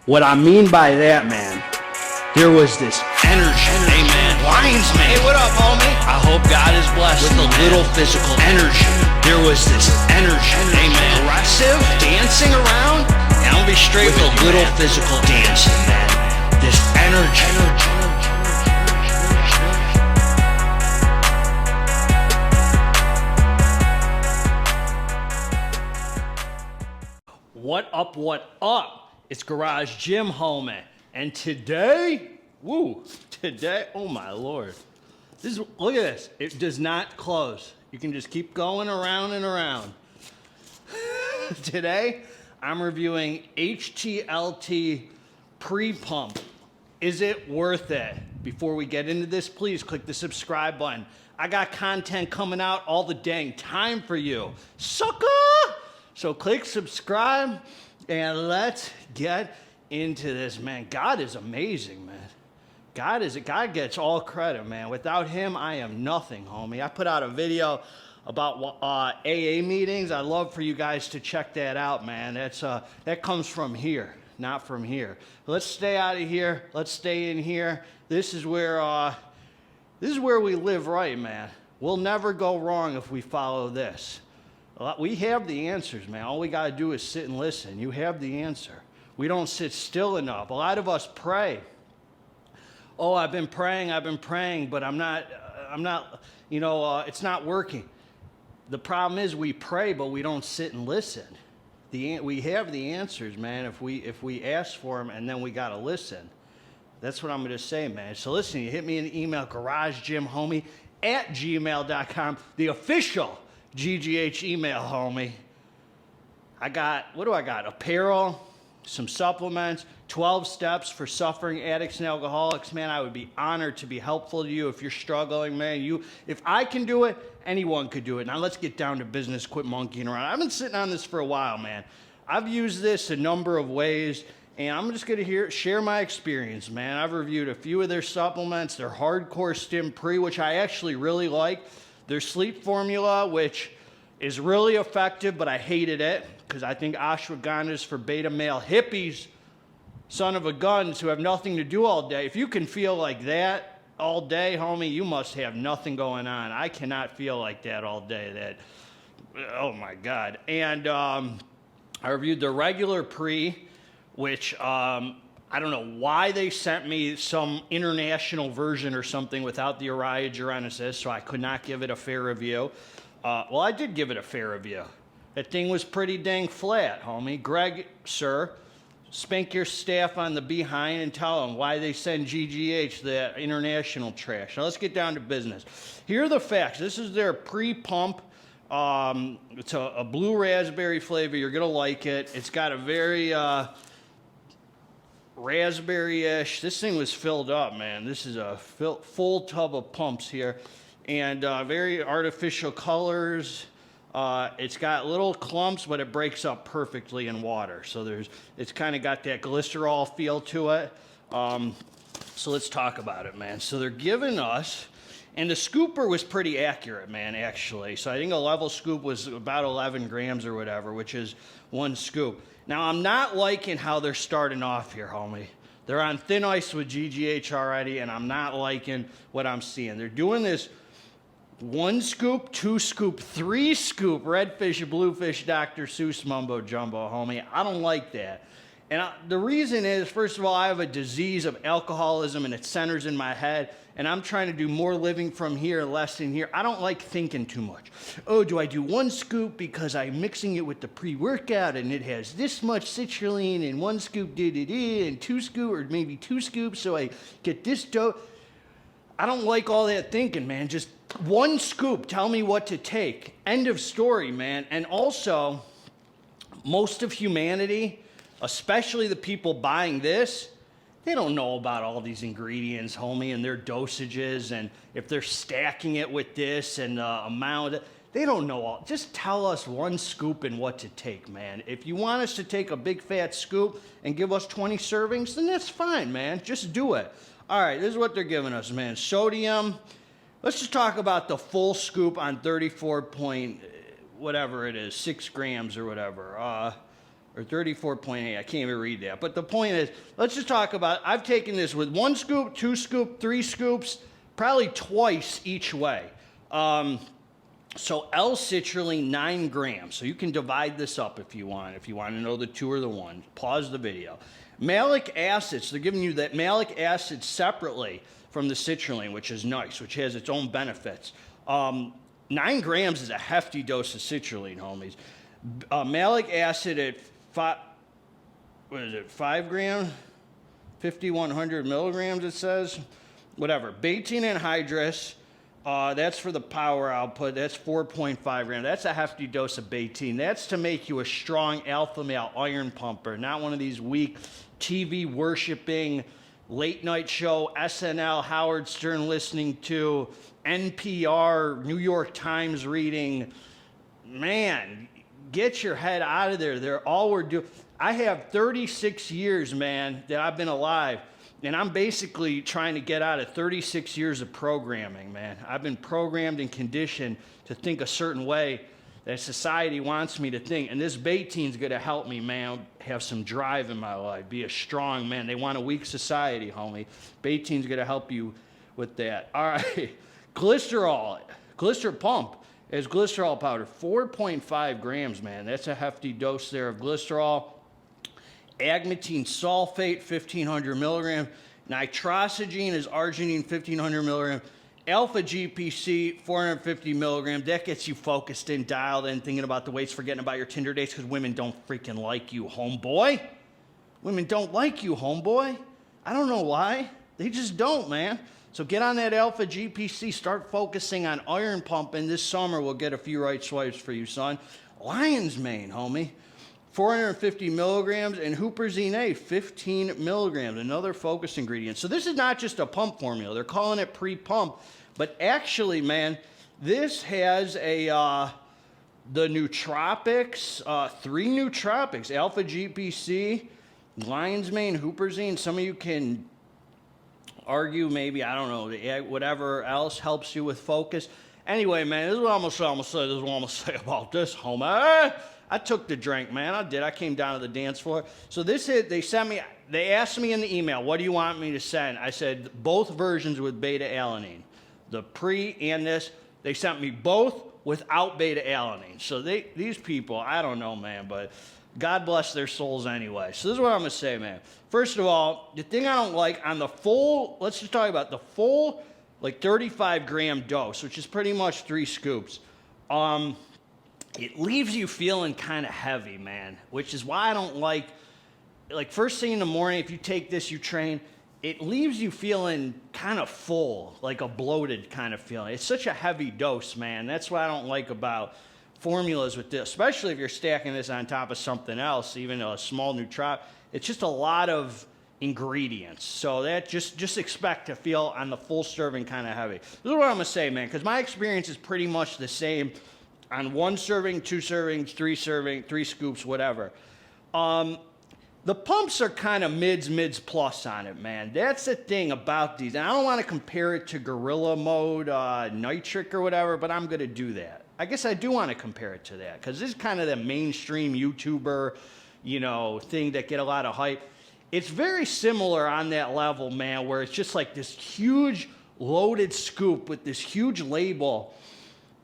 What I mean by that, man, there was this energy. Hey, man, lines, man. Hey, what up, homie? I hope God is blessed with a little physical energy. There was this energy. Hey, man, aggressive, dancing around. And I'm gonna be straight with a little physical dancing, man. This energy. What up, what up? It's Garage GYMHOMIE. And today, oh my Lord. Look at this. It does not close. You can just keep going around and around. Today, I'm reviewing HTLT PrePump. Is it worth it? Before we get into this, please click the subscribe button. I got content coming out all the dang time for you. Sucker! So click subscribe and let's get into this, man. God is amazing, man. God gets all credit, man. Without him, I am nothing, homie. I put out a video about AA meetings. I'd love for you guys to check that out, man. That comes from here, not from here. Let's stay out of here. Let's stay in here. This is where we live right, man. We'll never go wrong if we follow this. We have the answers, man. All we got to do is sit and listen. You have the answer. We don't sit still enough. A lot of us pray. Oh, I've been praying, but I'm not, it's not working. The problem is we pray, but we don't sit and listen. We have the answers, man, if we ask for them, and then we got to listen. That's what I'm going to say, man. So listen, you hit me an email, garagegymhomie@gmail.com, the official GGH email, homie. What do I got? Apparel, some supplements, 12 steps for suffering addicts and alcoholics. Man, I would be honored to be helpful to you if you're struggling, man. If I can do it, anyone could do it. Now let's get down to business, quit monkeying around. I've been sitting on this for a while, man. I've used this a number of ways, and I'm just gonna share my experience, man. I've reviewed a few of their supplements, their hardcore stim pre, which I actually really like. Their sleep formula, which is really effective, but I hated it because I think ashwagandha is for beta male hippies, son of a guns, who have nothing to do all day. If you can feel like that all day, homie, you must have nothing going on. I cannot feel like that all day. Oh my God. And I reviewed the regular pre, which I don't know why they sent me some international version or something without the Uriah Geronesis, so I could not give it a fair review. Well, I did give it a fair review. That thing was pretty dang flat, homie. Greg, sir, spank your staff on the behind and tell them why they send GGH that international trash. Now let's get down to business. Here are the facts. This is their PrePump. It's a blue raspberry flavor. You're going to like it. It's got a very raspberry-ish. This thing was filled up, man. This is a full tub of pumps here. And very artificial colors. It's got little clumps, but it breaks up perfectly in water. So it's kind of got that glycerol feel to it. So let's talk about it, man. So they're giving us, and the scooper was pretty accurate, man, actually. So I think a level scoop was about 11 grams or whatever, which is one scoop. Now, I'm not liking how they're starting off here, homie. They're on thin ice with GGH already, and I'm not liking what I'm seeing. They're doing this 1 scoop, 2 scoop, 3 scoop, redfish, bluefish, Dr. Seuss mumbo jumbo, homie. I don't like that. And the reason is, first of all, I have a disease of alcoholism, and it centers in my head, and I'm trying to do more living from here, less in here. I don't like thinking too much. Oh, do I do 1 scoop because I'm mixing it with the pre-workout, and it has this much citrulline, and 1 scoop and 2 scoop, or maybe 2 scoops, so I get this dough. I don't like all that thinking, man. Just 1 scoop, tell me what to take. End of story, man. And also, most of humanity, especially the people buying this, they don't know about all these ingredients, homie, and their dosages, and if they're stacking it with this and the amount. They don't know all. Just tell us 1 scoop and what to take, man. If you want us to take a big fat scoop and give us 20 servings, then that's fine, man. Just do it. All right, this is what they're giving us, man. Sodium. Let's just talk about the full scoop on 34 point, whatever it is, 6 grams or whatever. or 34.8. I can't even read that. But the point is, let's just talk about, I've taken this with 1 scoop, 2 scoop, 3 scoops, probably twice each way. So L-citrulline, 9 grams. So you can divide this up if you want to know the 2 or the 1. Pause the video. Malic acids, they're giving you that malic acid separately from the citrulline, which is nice, which has its own benefits. 9 grams is a hefty dose of citrulline, homies. Malic acid at 5 grams? 5,100 milligrams, it says. Whatever. Betaine anhydrous, that's for the power output. That's 4.5 grams. That's a hefty dose of betaine. That's to make you a strong alpha male iron pumper, not one of these weak TV worshiping, late night show, SNL, Howard Stern listening to, NPR, New York Times reading. Man, get your head out of there. They're all we're doing. I have 36 years, man, that I've been alive, and I'm basically trying to get out of 36 years of programming, man. I've been programmed and conditioned to think a certain way that society wants me to think, and this betaine's going to help me, man, have some drive in my life, be a strong man. They want a weak society, homie. Betaine's going to help you with that. All right, glycerol pump is glycerol powder, 4.5 grams, man. That's a hefty dose there of glycerol. Agmatine sulfate, 1,500 milligrams. Nitrosogene is arginine, 1,500 milligrams. Alpha GPC, 450 milligrams. That gets you focused in, dialed in, thinking about the weights, forgetting about your Tinder dates, because women don't freaking like you, homeboy. Women don't like you, homeboy. I don't know why. They just don't, man. So get on that Alpha GPC. Start focusing on iron pumping. This summer we'll get a few right swipes for you, son. Lion's mane, homie. 450 milligrams, and Huperzine A, 15 milligrams, another focus ingredient. So this is not just a pump formula. They're calling it PrePump, but actually, man, this has the nootropics, 3 nootropics, Alpha GPC, Lion's Mane, Huperzine. Some of you can argue maybe, I don't know, whatever else helps you with focus. Anyway, man, this is what I'm going to say about this, homie. I took the drink, man. I did. I came down to the dance floor. So they asked me in the email, what do you want me to send? I said, both versions with beta-alanine. The pre and this. They sent me both without beta-alanine. So these people, I don't know, man, but God bless their souls anyway. So this is what I'm going to say, man. First of all, the thing I don't like on the full, let's just talk about the full, like 35-gram dose, which is pretty much 3 scoops. It leaves you feeling kind of heavy, man, which is why I don't like first thing in the morning, if you take this, you train, it leaves you feeling kind of full, like a bloated kind of feeling. It's such a heavy dose, man. That's what I don't like about formulas with this, especially if you're stacking this on top of something else, even a small nootropic. It's just a lot of ingredients. So that just expect to feel on the full serving kind of heavy. This is what I'm going to say, man, because my experience is pretty much the same on 1 serving, 2 servings, 3 scoops, whatever. The pumps are kind of mids plus on it, man. That's the thing about these. And I don't want to compare it to Gorilla Mode, Nitric or whatever, but I'm going to do that. I guess I do want to compare it to that because this is kind of the mainstream YouTuber, thing that get a lot of hype. It's very similar on that level, man, where it's just like this huge loaded scoop with this huge label.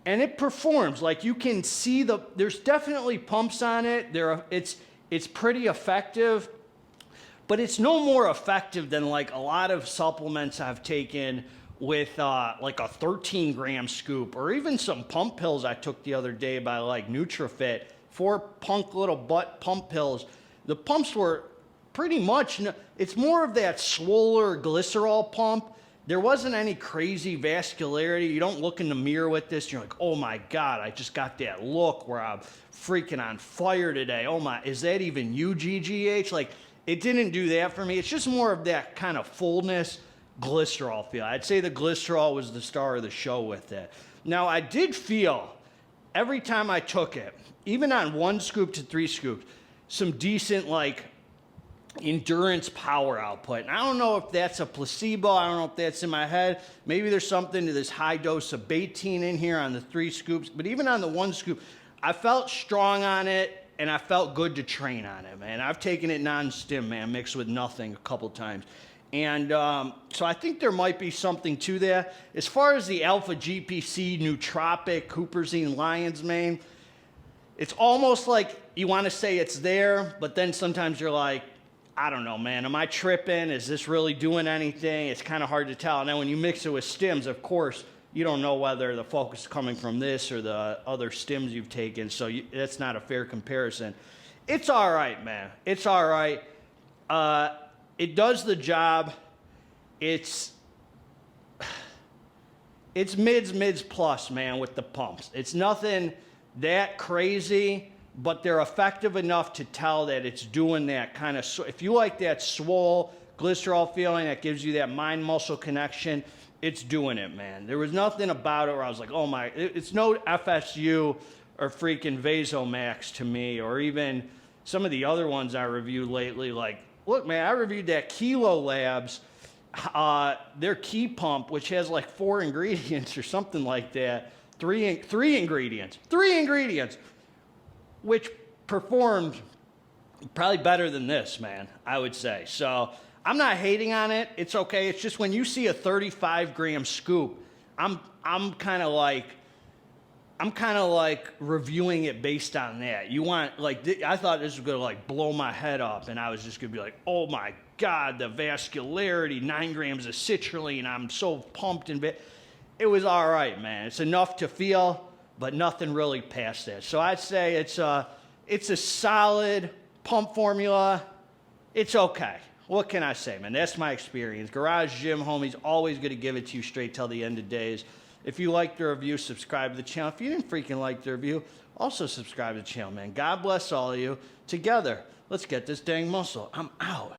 And it performs. Like you can see there's definitely pumps on it. It's pretty effective, but it's no more effective than like a lot of supplements I've taken with like a 13-gram scoop, or even some pump pills I took the other day by like NutriFit, 4 punk little butt pump pills. The pumps were pretty much, it's more of that swoller glycerol pump. There wasn't any crazy vascularity. You don't look in the mirror with this. You're like, oh my God, I just got that look where I'm freaking on fire today. Oh my, is that even you, GGH? Like, it didn't do that for me. It's just more of that kind of fullness glycerol feel. I'd say the glycerol was the star of the show with it. Now, I did feel every time I took it, even on 1 scoop to 3 scoops, some decent, like, endurance power output. And I don't know if that's a placebo. I don't know if that's in my head. Maybe there's something to this high dose of betaine in here on the 3 scoops. But even on the 1 scoop, I felt strong on it. and I felt good to train on it, man. I've taken it non-stim, man, mixed with nothing a couple times. And so I think there might be something to that. As far as the Alpha GPC Nootropic Cooperzine Lion's Mane, it's almost like you want to say it's there, but then sometimes you're like, I don't know, man. Am I tripping? Is this really doing anything? It's kind of hard to tell. And then when you mix it with stims, of course, you don't know whether the focus is coming from this or the other stims you've taken. So that's not a fair comparison. It's all right, man. It's all right. It does the job. It's mids plus, man, with the pumps. It's nothing that crazy, but they're effective enough to tell that it's doing that kind of, if you like that swole glycerol feeling that gives you that mind-muscle connection, it's doing it, man. There was nothing about it where I was like, oh my, it's no FSU or freaking Vasomax to me, or even some of the other ones I reviewed lately. Like, look, man, I reviewed that Kilo Labs, their Key Pump, which has like 4 ingredients or something like that. Three ingredients, which performed probably better than this, man, I would say. So I'm not hating on it. It's okay. It's just when you see a 35-gram scoop, I'm kind of like reviewing it based on that. You want, like, I thought this was gonna like blow my head up, and I was just gonna be like, oh my God, the vascularity, 9 grams of citrulline. I'm so pumped and it was all right, man. It's enough to feel, but nothing really past that. So I'd say it's a solid pump formula. It's okay. What can I say, man? That's my experience. Garage Gym Homie's always going to give it to you straight till the end of days. If you liked the review, subscribe to the channel. If you didn't freaking like the review, also subscribe to the channel, man. God bless all of you. Together, let's get this dang muscle. I'm out.